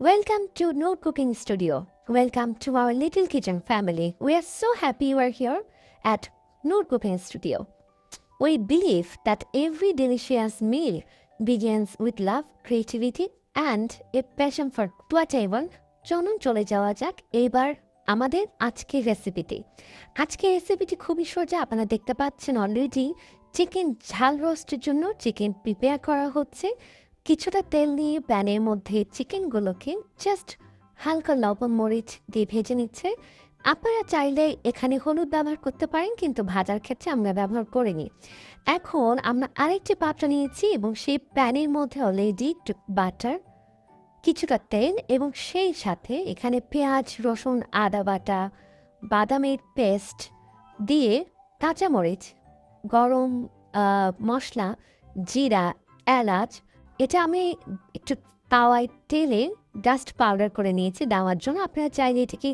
Welcome to Note Cooking Studio. Welcome to our little kitchen family. We are so happy you are here at Note Cooking Studio. We believe that every delicious meal begins with love, creativity, and a passion for whatever. চলুন চলে যাওয়া যাক এবার আমাদের আজকের রেসিপিতে। আজকের রেসিপিটি খুবই সোজা, আপনারা দেখতে পাচ্ছেন অলরেডি চিকেন ঝাল রোস্টের জন্য চিকেন প্রিপেয়ার করা হচ্ছে। কিছুটা তেল নিয়ে প্যানের মধ্যে চিকেনগুলোকে জাস্ট হালকা লবণ মরিচ দিয়ে ভেজে নিচ্ছে। আপনারা চাইলে এখানে হলুদ ব্যবহার করতে পারেন, কিন্তু ভাজার ক্ষেত্রে আমরা ব্যবহার করিনি। এখন আমরা আরেকটি পাত্র নিয়েছি এবং সেই প্যানের মধ্যে অলরেডি বাটার, কিছুটা তেল এবং সেই সাথে এখানে পেঁয়াজ, রসুন, আদা বাটা, বাদামের পেস্ট দিয়ে কাঁচামরিচ, গরম মশলা, জিরা, এলাচ, এটা আমি একটু তাওয়ায় তেলে ডাস্ট পাউডার করে নিয়েছি দেওয়ার জন্য। আপনারা চাইলে এটাকে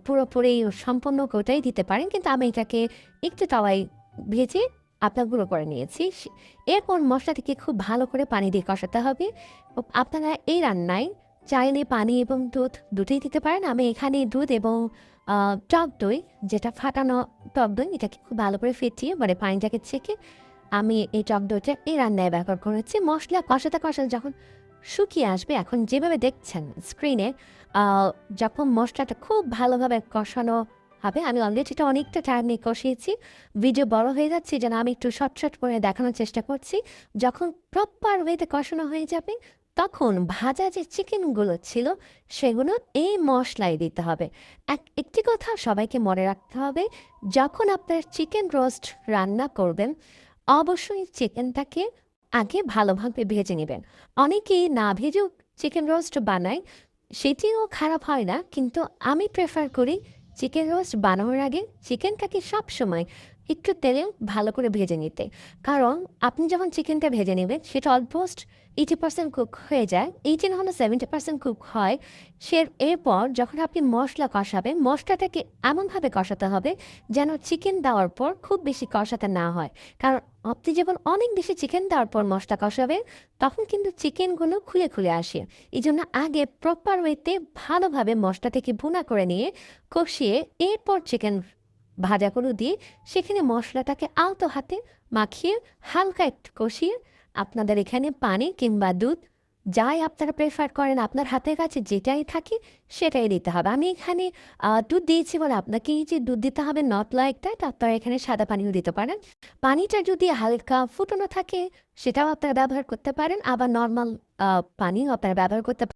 পুরোপুরি সম্পূর্ণ গোটাই দিতে পারেন, কিন্তু আমি এটাকে একটু তাওয়ায় ভেজে আপনার গুঁড়ো করে নিয়েছি। এরপর মশলাটিকে খুব ভালো করে পানি দিয়ে কষাতে হবে। আপনারা এই রান্নায় চাইলে পানি এবং দুধ দুটোই দিতে পারেন। আমি এখানে দুধ এবং টক দই, যেটা ফাটানো টক দই, এটাকে খুব ভালো করে ফেটিয়ে মানে পানিটাকে ছেঁকে আমি এই টক দইটা এই রান্নায় ব্যবহার করেছি। মশলা কষাতে কষাতে যখন শুকিয়ে আসবে, এখন যেভাবে দেখছেন স্ক্রিনে, যখন মশলাটা খুব ভালোভাবে কষানো হবে, আমি অলরেডি এটা অনেকটা টাইম নিয়ে কষিয়েছি, ভিডিও বড় হয়ে যাচ্ছে যেন আমি একটু শর্ট করে দেখানোর চেষ্টা করছি। যখন প্রপার ওয়েতে কষানো হয়ে যাবে, তখন ভাজা যে চিকেনগুলো ছিল সেগুলো এই মশলায় দিতে হবে। একটি কথা সবাইকে মনে রাখতে হবে, যখন আপনার চিকেন রোস্ট রান্না করবেন অবশ্যই চিকেনটাকে আগে ভালোভাবে ভেজে নেবেন। অনেকেই না ভেজেও চিকেন রোস্ট বানায়, সেটিও খারাপ হয় না, কিন্তু আমি প্রেফার করি চিকেন রোস্ট বানানোর আগে চিকেনটাকে সবসময় একটু তেলে ভালো করে ভেজে নিতে। কারণ আপনি যখন চিকেনটা ভেজে নেবেন সেটা অলমোস্ট 80% কুক হয়ে যায়, 80 হলো 70% কুক হয়। এরপর যখন আপনি মশলা কষাবেন, মশলাটাকে এমনভাবে কষাতে হবে যেন চিকেন দেওয়ার পর খুব বেশি কষাতে না হয়। কারণ আপনি যখন অনেক বেশি চিকেন দেওয়ার পর মশলা কষাবেন, তখন কিন্তু চিকেনগুলো খুলে আসে। এই জন্য আগে প্রপার ওয়েতে ভালোভাবে মশলাটাকে ভুনা করে নিয়ে কষিয়ে এরপর চিকেন ভাজাগুলো দিয়ে সেখানে মশলাটাকে আলতো হাতে মাখিয়ে হালকা একটু কষিয়ে আপনাদের এখানে পানি কিংবা দুধ যাই আপনারা প্রেফার করেন, আপনার হাতের কাছে যেটাই থাকে সেটাই দিতে হবে। আমি এখানে দুধ দিয়েছি বলে আপনাকে এই যে দুধ দিতে হবে নট লাইক দ্যাট, আপনারা এখানে সাদা পানিও দিতে পারেন। পানিটা যদি হালকা ফুটানো থাকে সেটাও আপনারা ব্যবহার করতে পারেন, আবার নর্মাল পানিও আপনারা ব্যবহার করতে পারেন।